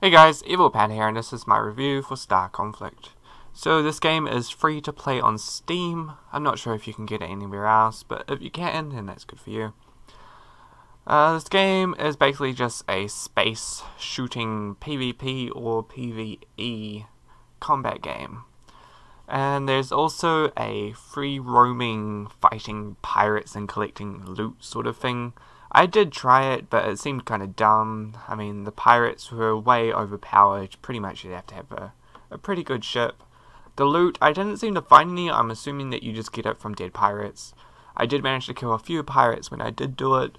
Hey guys, Evil Panda here, and this is my review for Star Conflict. So this game is free to play on Steam. I'm not sure if you can get it anywhere else, but if you can, then that's good for you. This game is basically just a space shooting PvP or PvE combat game. And there's also a free roaming fighting pirates and collecting loot sort of thing. I did try it, but it seemed kind of dumb. I mean, the pirates were way overpowered. Pretty much you'd have to have a pretty good ship. The loot, I didn't seem to find any. I'm assuming that you just get it from dead pirates. I did manage to kill a few pirates when I did do it,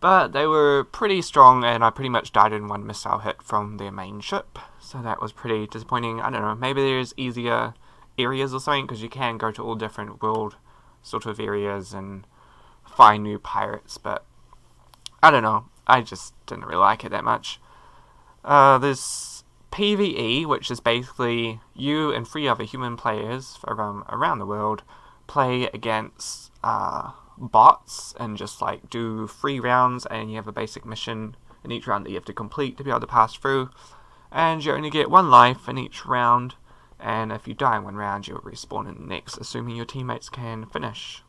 but they were pretty strong, and I pretty much died in one missile hit from their main ship. So that was pretty disappointing. I don't know, maybe there's easier areas or something, because you can go to all different world sort of areas and find new pirates, but I don't know, I just didn't really like it that much. There's PvE, which is basically you and 3 other human players from around the world play against bots and just like do 3 rounds, and you have a basic mission in each round that you have to complete to be able to pass through, and you only get 1 life in each round, and if you die in 1 round you'll respawn in the next, assuming your teammates can finish.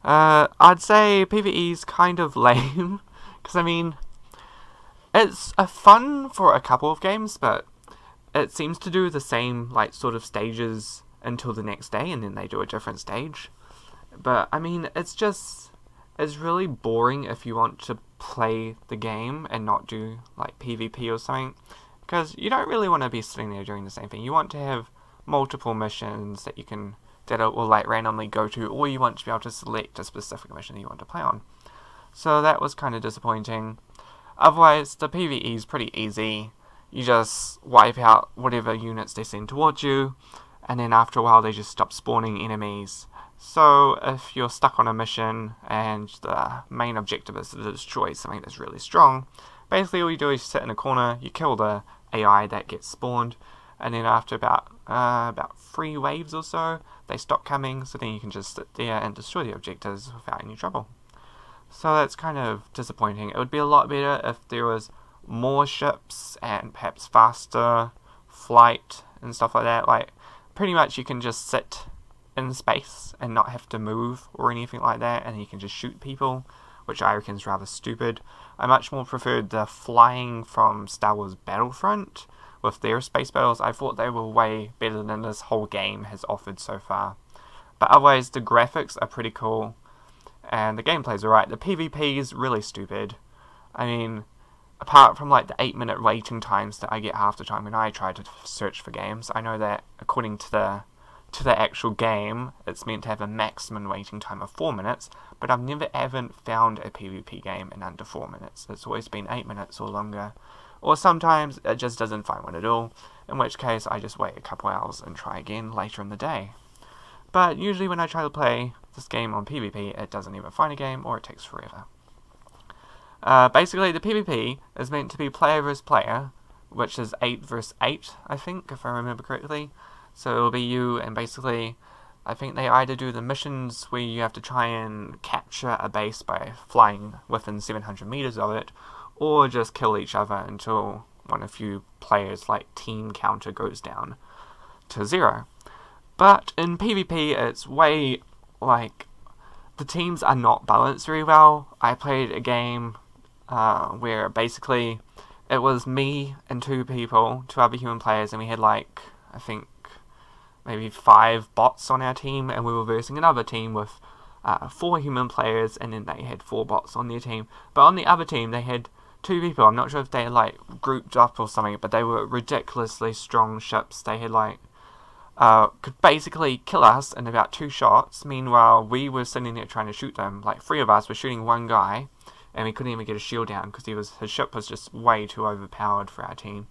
I'd say PvE's kind of lame, because I mean, it's fun for a couple of games, but it seems to do the same like sort of stages until the next day, and then they do a different stage. But I mean, it's really boring if you want to play the game and not do like PvP or something, because you don't really want to be sitting there doing the same thing. You want to have multiple missions that it will like randomly go to, or you want to be able to select a specific mission that you want to play on. So that was kind of disappointing. Otherwise, the PvE is pretty easy. You just wipe out whatever units they send towards you, and then after a while they just stop spawning enemies. So if you're stuck on a mission and the main objective is to destroy something that's really strong, basically all you do is sit in a corner, you kill the AI that gets spawned, and then after about 3 waves or so, they stop coming, so then you can just sit there and destroy the objectives without any trouble. So that's kind of disappointing. It would be a lot better if there was more ships and perhaps faster flight and stuff like that. Like, pretty much you can just sit in space and not have to move or anything like that, and you can just shoot people, which I reckon is rather stupid. I much more preferred the flying from Star Wars Battlefront with their space battles. I thought they were way better than this whole game has offered so far. But otherwise, the graphics are pretty cool, and the gameplay's alright. The PvP is really stupid. I mean, apart from like the 8-minute waiting times that I get half the time when I try to search for games, I know that according to the actual game, it's meant to have a maximum waiting time of 4 minutes, but I've never ever found a PvP game in under 4 minutes. It's always been 8 minutes or longer. Or sometimes it just doesn't find one at all, in which case I just wait a couple hours and try again later in the day. But usually when I try to play this game on PvP, it doesn't even find a game, or it takes forever. Basically, the PvP is meant to be player versus player, which is 8 versus 8, I think, if I remember correctly. So it'll be you, and basically, I think they either do the missions where you have to try and capture a base by flying within 700 meters of it, or just kill each other until one of you players' like team counter goes down to 0. But in PvP, it's way like the teams are not balanced very well. I played a game where basically it was me and 2 other human players, and we had like, I think maybe 5 bots on our team, and we were versing another team with 4 human players, and then they had 4 bots on their team. But on the other team they had 2 people. I'm not sure if they like grouped up or something, but they were ridiculously strong ships. They had like could basically kill us in about 2 shots. Meanwhile, we were sitting there trying to shoot them. Like 3 of us were shooting 1 guy, and we couldn't even get a shield down because his ship was just way too overpowered for our team,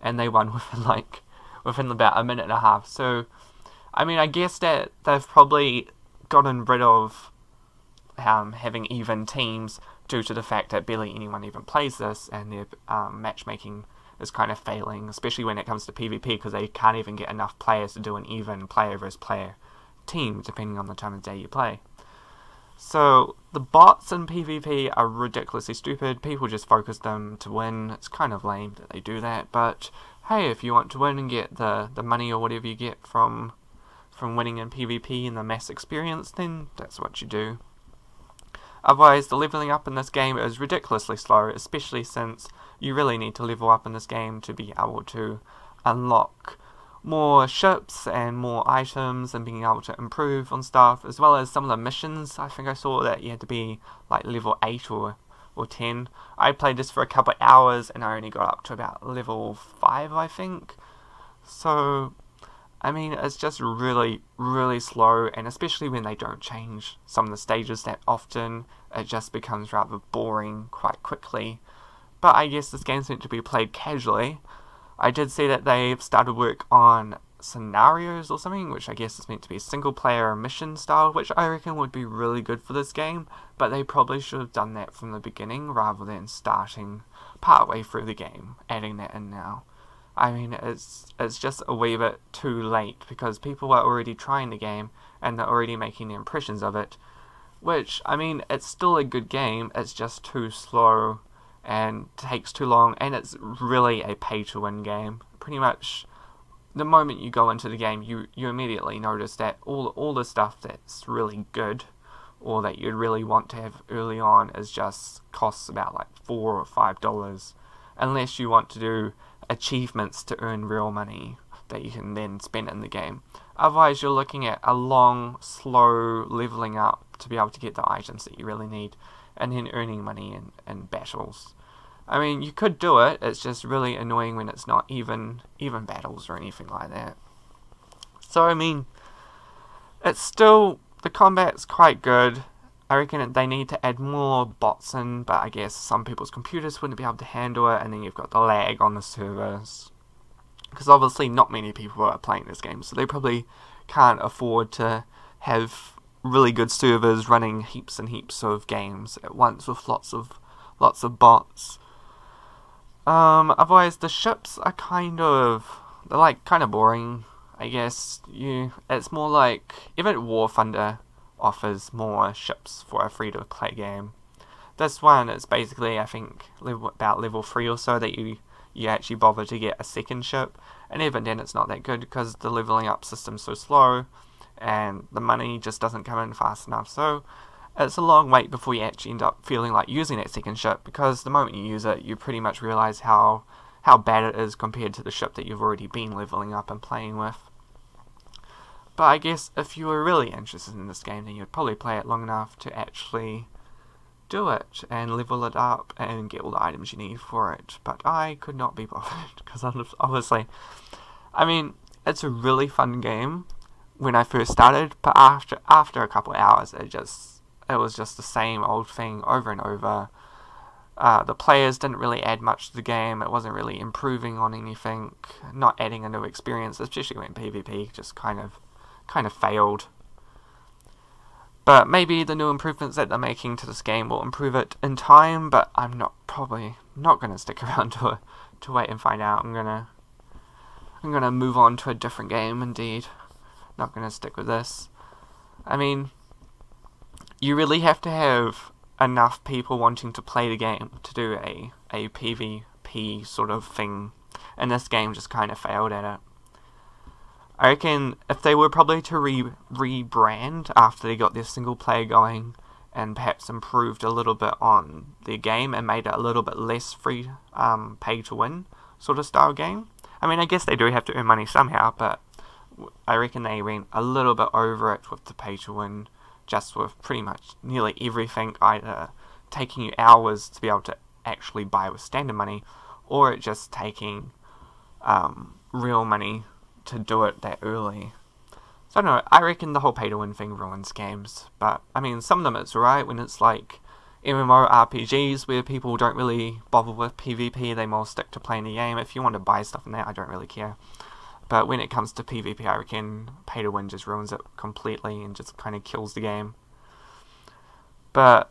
and they won within about a minute and a half. So, I mean, I guess that they've probably gotten rid of having even teams due to the fact that barely anyone even plays this, and their matchmaking is kind of failing, especially when it comes to PvP, because they can't even get enough players to do an even player versus player team, depending on the time of day you play. So the bots in PvP are ridiculously stupid. People just focus them to win. It's kind of lame that they do that, but hey, if you want to win and get the money or whatever you get from winning in PvP and the mass experience, then that's what you do. Otherwise, the leveling up in this game is ridiculously slow, especially since you really need to level up in this game to be able to unlock more ships and more items and being able to improve on stuff, as well as some of the missions. I think I saw that you had to be like level 8 or 10. I played this for a couple of hours and I only got up to about level 5, I think. So, I mean, it's just really, really slow, and especially when they don't change some of the stages that often, it just becomes rather boring quite quickly. But I guess this game's meant to be played casually. I did see that they've started work on scenarios or something, which I guess is meant to be single player mission style, which I reckon would be really good for this game, but they probably should have done that from the beginning rather than starting partway through the game, adding that in now. I mean, it's just a wee bit too late, because people are already trying the game and they're already making their impressions of it, which, I mean, it's still a good game, it's just too slow and takes too long, and it's really a pay-to-win game. Pretty much, the moment you go into the game, you immediately notice that all the stuff that's really good, or that you'd really want to have early on, is just costs about like $4 or $5, unless you want to do achievements to earn real money that you can then spend in the game. Otherwise, you're looking at a long, slow leveling up to be able to get the items that you really need, and then earning money in battles. I mean, you could do it, it's just really annoying when it's not even battles or anything like that. So, I mean, it's still, the combat's quite good. I reckon they need to add more bots in, but I guess some people's computers wouldn't be able to handle it, and then you've got the lag on the servers. Because obviously not many people are playing this game, so they probably can't afford to have really good servers running heaps and heaps of games at once with lots of bots. Otherwise, the ships are they're like kind of boring, I guess. It's more like, even War Thunder offers more ships for a free-to-play game. This one is basically, I think, about level 3 or so that you actually bother to get a second ship, and even then it's not that good because the leveling up system's so slow and the money just doesn't come in fast enough. So it's a long wait before you actually end up feeling like using that second ship, because the moment you use it, you pretty much realize how bad it is compared to the ship that you've already been leveling up and playing with. But I guess if you were really interested in this game, then you'd probably play it long enough to actually do it and level it up and get all the items you need for it. But I could not be bothered, because obviously, I mean, it's a really fun game when I first started, but after a couple of hours, it was just the same old thing over and over. The players didn't really add much to the game. It wasn't really improving on anything, not adding a new experience, especially when PvP just kind of failed. But maybe the new improvements that they're making to this game will improve it in time, but I'm probably not going to stick around to wait and find out. I'm gonna move on to a different game, indeed. Not going to stick with this. I mean, you really have to have enough people wanting to play the game to do a PvP sort of thing, and this game just kind of failed at it. I reckon if they were probably to rebrand after they got their single player going, and perhaps improved a little bit on their game and made it a little bit less free, pay to win sort of style game. I mean, I guess they do have to earn money somehow, but I reckon they went a little bit over it with the pay to win, just with pretty much nearly everything either taking you hours to be able to actually buy with standard money, or it just taking real money to do it that early. So I don't know, I reckon the whole pay to win thing ruins games, but I mean, some of them it's alright when it's like MMORPGs where people don't really bother with PvP, they more stick to playing the game. If you want to buy stuff in that, I don't really care. But when it comes to PvP, I reckon pay to win just ruins it completely and just kind of kills the game. But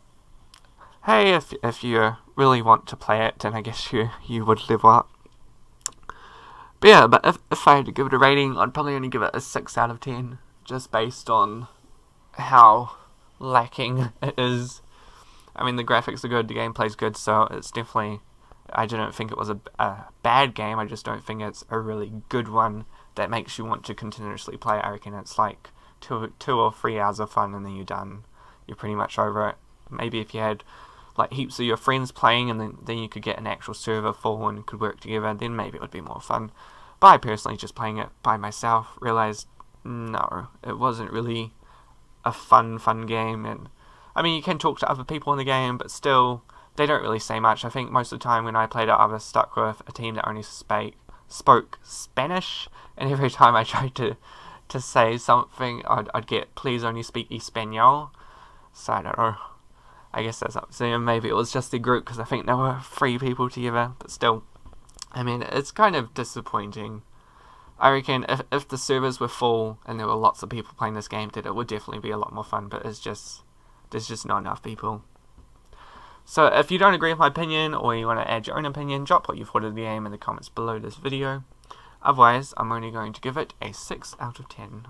hey, if you really want to play it, then I guess you would level up. But yeah, but if I had to give it a rating, I'd probably only give it a 6 out of 10, just based on how lacking it is. I mean, the graphics are good, the gameplay's good, so it's definitely... I don't think it was a bad game, I just don't think it's a really good one that makes you want to continuously play. I reckon it's like 2 or 3 hours of fun and then you're done. You're pretty much over it. Maybe if you had like heaps of your friends playing and then you could get an actual server full and could work together, then maybe it would be more fun. But I personally, just playing it by myself, realised no, it wasn't really a fun game. And I mean, you can talk to other people in the game, but still, they don't really say much. I think most of the time when I played it, I was stuck with a team that only spoke Spanish, and every time I tried to say something, I'd get, please only speak Espanol. So I don't know. I guess that's up to them. Maybe it was just a group, because I think there were 3 people together, but still. I mean, it's kind of disappointing. I reckon if the servers were full and there were lots of people playing this game, then it would definitely be a lot more fun, but there's just not enough people. So if you don't agree with my opinion, or you want to add your own opinion, drop what you thought of the game in the comments below this video. Otherwise, I'm only going to give it a 6 out of 10.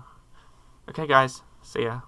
Okay guys, see ya.